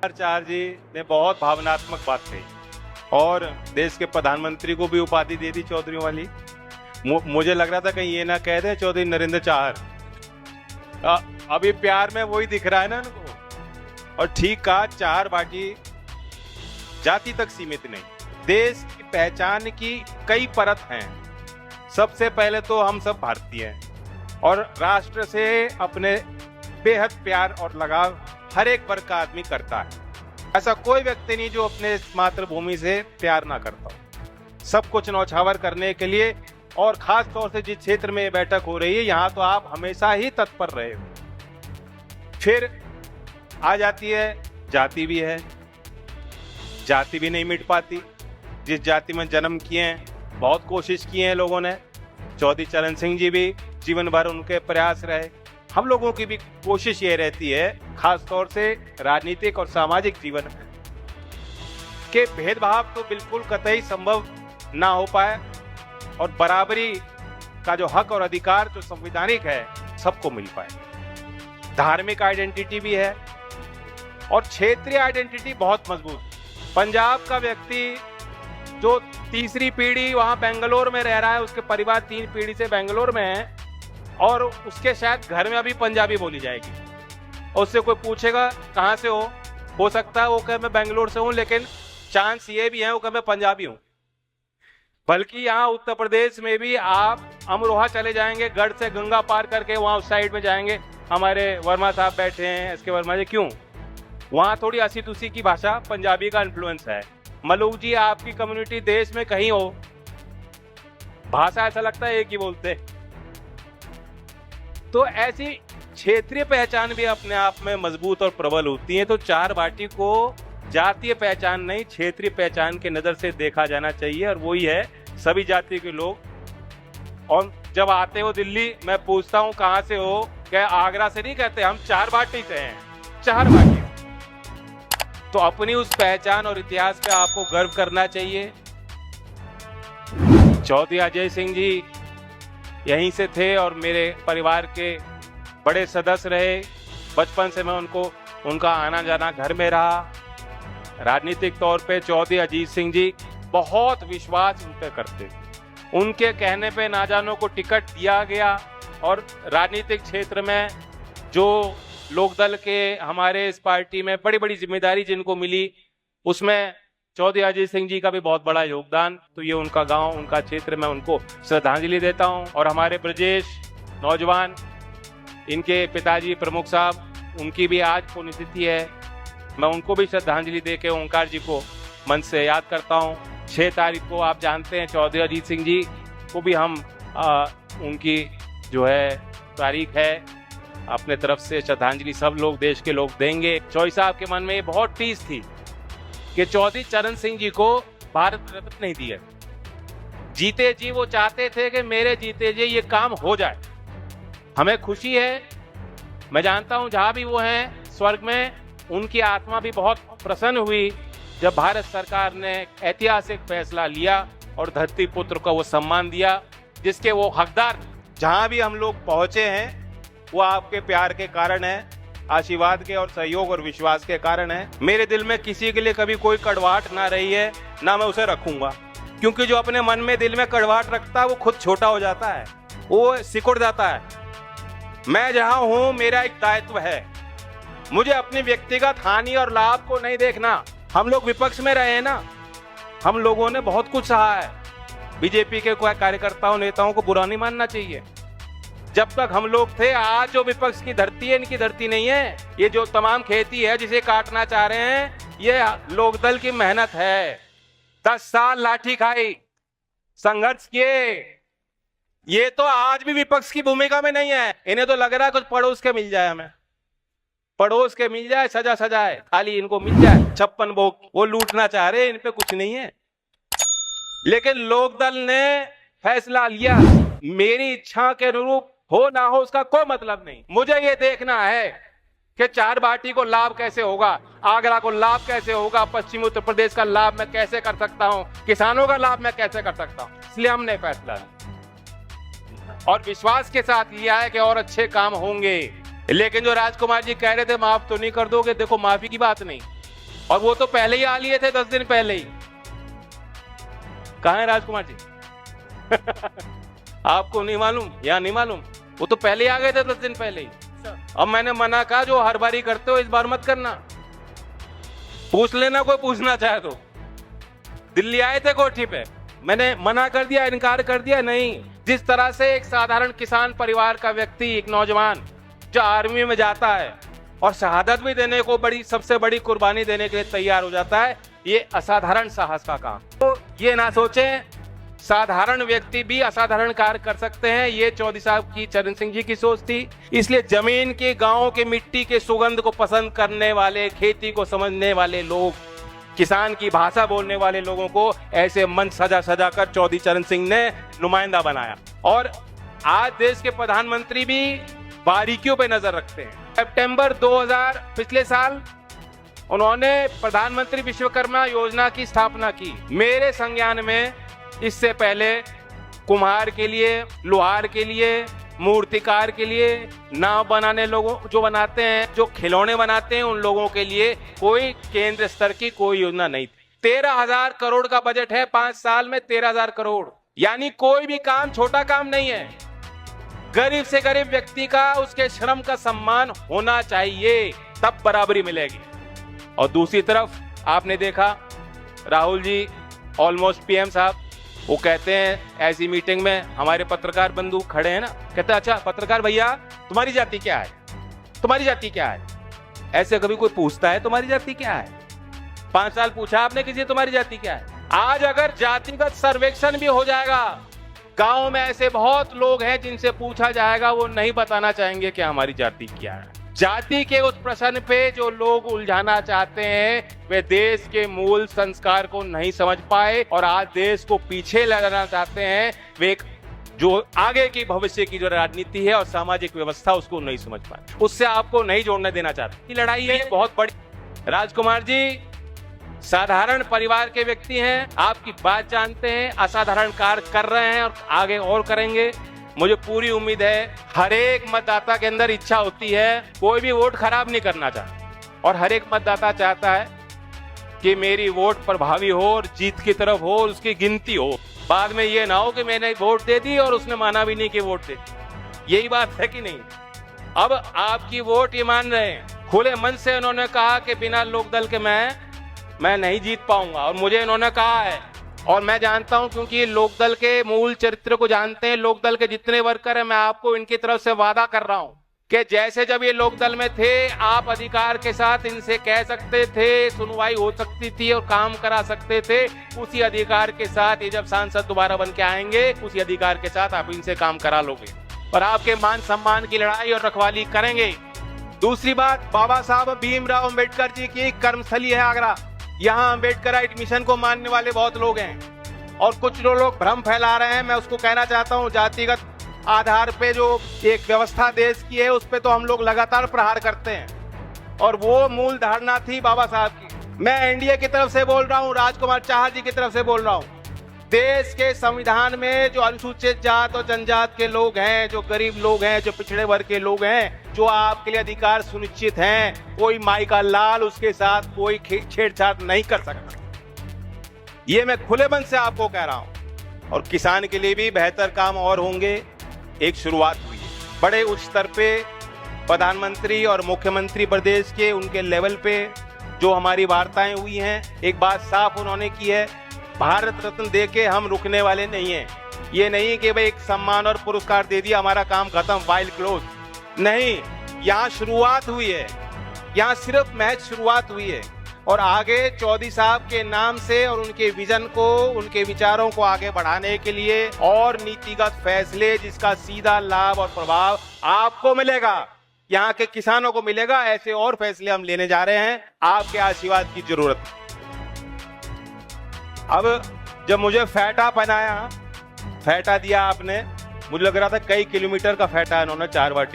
चार जी ने बहुत भावनात्मक बात कही और देश के प्रधानमंत्री को भी उपाधि दे दी चौधरी वाली। मुझे लग रहा था कहीं ये ना कह दे चौधरी नरेंद्र चार। अभी प्यार में वही दिख रहा है ना उनको। और ठीक कहा, चार बाटी जाति तक सीमित नहीं, देश की पहचान की कई परत हैं। सबसे पहले तो हम सब भारतीय हैं और राष्ट्र से अपने बेहद प्यार और लगाव हर एक वर्ग का आदमी करता है। ऐसा कोई व्यक्ति नहीं जो अपने मातृभूमि से प्यार ना करता हो। सब कुछ न्यौछावर करने के लिए, और खास तौर से जिस क्षेत्र में ये बैठक हो रही है यहाँ तो आप हमेशा ही तत्पर रहे हो। फिर आ जाती है जाति भी है, जाति भी नहीं मिट पाती। जिस जाति में जन्म किए हैं, बहुत कोशिश की है लोगों ने। चौधरी चरण सिंह जी भी जीवन भर उनके प्रयास रहे। हम लोगों की भी कोशिश ये रहती है, खास तौर से राजनीतिक और सामाजिक जीवन में, कि भेदभाव तो बिल्कुल कतई संभव ना हो पाए और बराबरी का जो हक और अधिकार जो संवैधानिक है सबको मिल पाए। धार्मिक आइडेंटिटी भी है और क्षेत्रीय आइडेंटिटी बहुत मजबूत। पंजाब का व्यक्ति जो तीसरी पीढ़ी वहां बेंगलोर में रह रहा है, उसके परिवार 3 पीढ़ी से बेंगलोर में है और उसके शायद घर में अभी पंजाबी बोली जाएगी। और उससे कोई पूछेगा कहाँ से हो सकता है वो कहे मैं बेंगलोर से हूँ, लेकिन चांस ये भी है वो कहे मैं पंजाबी हूँ। बल्कि यहाँ उत्तर प्रदेश में भी आप अमरोहा चले जाएंगे, गढ़ से गंगा पार करके वहाँ उस साइड में जाएंगे। हमारे वर्मा साहब बैठे हैं, एस के वर्मा जी, क्यों? वहाँ थोड़ी असी तुसी की भाषा पंजाबी का इन्फ्लुएंस है। मलूक जी, आपकी कम्युनिटी देश में कहीं हो, भाषा ऐसा लगता है एक ही बोलते। तो ऐसी क्षेत्रीय पहचान भी अपने आप में मजबूत और प्रबल होती है। तो चार बाटी को जातीय पहचान नहीं, क्षेत्रीय पहचान के नजर से देखा जाना चाहिए और वही है सभी जाति के लोग। और जब आते हो दिल्ली, मैं पूछता हूँ कहाँ से हो, क्या आगरा से नहीं कहते, हम चार बाटी से हैं, चार बाटी। तो अपनी उस पहचान और इतिहास पे आपको गर्व करना चाहिए। चौधरी अजय सिंह जी यहीं से थे और मेरे परिवार के बड़े सदस्य रहे। बचपन से मैं उनका आना जाना घर में रहा। राजनीतिक तौर पे चौधरी अजीत सिंह जी बहुत विश्वास उन पे करते। उनके कहने पे ना जानो को टिकट दिया गया और राजनीतिक क्षेत्र में जो लोकदल के हमारे इस पार्टी में बड़ी बड़ी जिम्मेदारी जिनको मिली, उसमें चौधरी अजीत सिंह जी का भी बहुत बड़ा योगदान। तो ये उनका गांव, उनका क्षेत्र, मैं उनको श्रद्धांजलि देता हूं। और हमारे ब्रजेश नौजवान, इनके पिताजी प्रमुख साहब, उनकी भी आज पुण्यतिथि है, मैं उनको भी श्रद्धांजलि देके ओंकार जी को मन से याद करता हूं। 6 तारीख को आप जानते हैं चौधरी अजीत सिंह जी को भी हम उनकी जो है तारीख है, अपने तरफ से श्रद्धांजलि सब लोग, देश के लोग देंगे। चौधरी साहब के मन में ये बहुत टीस थी कि चौधरी चरण सिंह जी को भारत रत्न नहीं दिया। जीते जी वो चाहते थे कि मेरे जीते जी ये काम हो जाए। हमें खुशी है, मैं जानता हूं जहां भी वो हैं स्वर्ग में, उनकी आत्मा भी बहुत प्रसन्न हुई जब भारत सरकार ने ऐतिहासिक फैसला लिया और धरती पुत्र को वो सम्मान दिया जिसके वो हकदार। जहां भी हम लोग पहुंचे हैं वो आपके प्यार के कारण है, आशीर्वाद के और सहयोग और विश्वास के कारण है। मेरे दिल में किसी के लिए कभी कोई कड़वाहट ना रही है, ना मैं उसे रखूंगा, क्योंकि जो अपने मन में दिल में कड़वाहट रखता है वो खुद छोटा हो जाता है, वो सिकुड़ जाता है। मैं जहां हूं मेरा एक दायित्व है, मुझे अपनी व्यक्तिगत हानि और लाभ को नहीं देखना। हम लोग विपक्ष में रहे हैं ना, हम लोगों ने बहुत कुछ सहा है। बीजेपी के कोई कार्यकर्ताओं नेताओं को बुरा नहीं मानना चाहिए। जब तक हम लोग थे, आज जो विपक्ष की धरती है इनकी धरती नहीं है। ये जो तमाम खेती है जिसे काटना चाह रहे हैं, ये लोकदल की मेहनत है। 10 साल लाठी खाई, संघर्ष किए। ये तो आज भी विपक्ष की भूमिका में नहीं है। इन्हें तो लग रहा है कुछ पड़ोस के मिल जाए, हमें पड़ोस के मिल जाए, सजा सजाए थाली इनको मिल जाए, 56 भोग वो लूटना चाह रहे, इन पे कुछ नहीं है। लेकिन लोकदल ने फैसला लिया, मेरी इच्छा के अनुरूप हो ना हो उसका कोई मतलब नहीं। मुझे ये देखना है कि चार बाटी को लाभ कैसे होगा, आगरा को लाभ कैसे होगा, पश्चिमी उत्तर प्रदेश का लाभ मैं कैसे कर सकता हूं, किसानों का लाभ मैं कैसे कर सकता हूं। इसलिए हमने फैसला और विश्वास के साथ लिया है कि और अच्छे काम होंगे। लेकिन जो राजकुमार जी कह रहे थे माफ तो नहीं कर दोगे, देखो माफी की बात नहीं, और वो तो पहले ही आ लिए थे 10 दिन पहले ही। कहाँ है राजकुमार जी? आपको नहीं मालूम या नहीं मालूम? वो तो पहले ही आ गए थे 10 दिन पहले ही। अब मैंने मना कहा जो हर बारी करते हो इस बार मत करना, पूछ लेना कोई पूछना चाहे तो। दिल्ली आए थे कोठी पे, मैंने मना कर दिया, इनकार कर दिया। नहीं, जिस तरह से एक साधारण किसान परिवार का व्यक्ति, एक नौजवान जो आर्मी में जाता है और शहादत भी देने को सबसे बड़ी कुर्बानी देने के लिए तैयार हो जाता है, ये असाधारण साहस का काम। तो ये ना सोचें साधारण व्यक्ति भी असाधारण कार्य कर सकते हैं, ये चौधरी साहब की, चरण सिंह जी की सोच थी। इसलिए जमीन के, गांव के मिट्टी के सुगंध को पसंद करने वाले, खेती को समझने वाले लोग, किसान की भाषा बोलने वाले लोगों को ऐसे मन सजा सजा कर चौधरी चरण सिंह ने नुमाइंदा बनाया। और आज देश के प्रधानमंत्री भी बारीकियों पे नजर रखते हैं। सितंबर 2000 पिछले साल उन्होंने प्रधानमंत्री विश्वकर्मा योजना की स्थापना की। मेरे संज्ञान में इससे पहले कुम्हार के लिए, लोहार के लिए, मूर्तिकार के लिए, नाव बनाने लोगों जो बनाते हैं, जो खिलौने बनाते हैं, उन लोगों के लिए कोई केंद्र स्तर की कोई योजना नहीं थी। 13,000 करोड़ का बजट है 5 साल में, 13,000 करोड़, यानी कोई भी काम छोटा काम नहीं है। गरीब से गरीब व्यक्ति का, उसके श्रम का सम्मान होना चाहिए, तब बराबरी मिलेगी। और दूसरी तरफ आपने देखा राहुल जी, ऑलमोस्ट पीएम साहब, वो कहते हैं ऐसी मीटिंग में, हमारे पत्रकार बंधु खड़े हैं ना, कहते हैं अच्छा पत्रकार भैया तुम्हारी जाति क्या है, तुम्हारी जाति क्या है? ऐसे कभी कोई पूछता है तुम्हारी जाति क्या है? 5 साल पूछा आपने किसी तुम्हारी जाति क्या है? आज अगर जातिगत सर्वेक्षण भी हो जाएगा, गांव में ऐसे बहुत लोग हैं जिनसे पूछा जाएगा, वो नहीं बताना चाहेंगे कि हमारी जाति क्या है। जाति के उस प्रश्न पे जो लोग उलझाना चाहते हैं, वे देश के मूल संस्कार को नहीं समझ पाए और आज देश को पीछे ले जाना चाहते हैं। वे जो आगे की भविष्य की जो राजनीति है और सामाजिक व्यवस्था, उसको नहीं समझ पाए, उससे आपको नहीं जोड़ने देना चाहते। ये लड़ाई है बहुत बड़ी। राजकुमार जी साधारण परिवार के व्यक्ति हैं, आपकी बात जानते हैं, असाधारण कार्य कर रहे हैं और आगे और करेंगे। मुझे पूरी उम्मीद है हर एक मतदाता के अंदर इच्छा होती है, कोई भी वोट खराब नहीं करना चाहता, और हर एक मतदाता चाहता है कि मेरी वोट प्रभावी हो और जीत की तरफ हो और उसकी गिनती हो। बाद में ये ना हो कि मैंने वोट दे दी और उसने माना भी नहीं कि वोट दे। यही बात है कि नहीं? अब आपकी वोट ये मान रहे हैं, खुले मन से उन्होंने कहा कि बिना लोकदल के मैं नहीं जीत पाऊंगा, और मुझे इन्होंने कहा है, और मैं जानता हूं क्योंकि ये लोकदल के मूल चरित्र को जानते हैं, लोकदल के जितने वर्कर हैं, मैं आपको इनकी तरफ से वादा कर रहा हूं कि जैसे जब ये लोकदल में थे, आप अधिकार के साथ इनसे कह सकते थे, सुनवाई हो सकती थी और काम करा सकते थे, उसी अधिकार के साथ ये जब सांसद दोबारा बन के आएंगे, उसी अधिकार के साथ आप इनसे काम करा लोगे और आपके मान सम्मान की लड़ाई और रखवाली करेंगे। दूसरी बात, बाबा साहब भीमराव अम्बेडकर जी की कर्मस्थली है आगरा। यहाँ अम्बेडकराइट मिशन को मानने वाले बहुत लोग हैं और कुछ लोग भ्रम फैला रहे हैं। मैं उसको कहना चाहता हूँ, जातिगत आधार पे जो एक व्यवस्था देश की है, उस पे तो हम लोग लगातार प्रहार करते हैं और वो मूल धारणा थी बाबा साहब की। मैं एनडीए की तरफ से बोल रहा हूँ, राजकुमार चाहर जी की तरफ से बोल रहा हूँ, देश के संविधान में जो अनुसूचित जात और जनजात के लोग हैं, जो गरीब लोग हैं, जो पिछड़े वर्ग के लोग हैं, जो आपके लिए अधिकार सुनिश्चित हैं, कोई माई का लाल उसके साथ कोई छेड़छाड़ नहीं कर सकता। ये मैं खुले मन से आपको कह रहा हूं। और किसान के लिए भी बेहतर काम और होंगे। एक शुरुआत हुई है, बड़े उच्च स्तर पे प्रधानमंत्री और मुख्यमंत्री प्रदेश के उनके लेवल पे जो हमारी वार्ताएं हुई हैं, एक बात साफ उन्होंने की है, भारत रत्न दे के हम रुकने वाले नहीं हैं। ये नहीं कि भाई एक सम्मान और पुरस्कार दे दिया, हमारा काम खत्म, फाइल क्लोज। नहीं, यहाँ शुरुआत हुई है, यहाँ सिर्फ महज शुरुआत हुई है और आगे चौधरी साहब के नाम से और उनके विजन को, उनके विचारों को आगे बढ़ाने के लिए और नीतिगत फैसले जिसका सीधा लाभ और प्रभाव आपको मिलेगा, यहाँ के किसानों को मिलेगा, ऐसे और फैसले हम लेने जा रहे हैं। आपके आशीर्वाद की जरूरत है। अब जब मुझे फेटा पहनाया, फेटा दिया आपने, मुझे लग रहा था कई किलोमीटर का फेटा इन्होंने 4 बार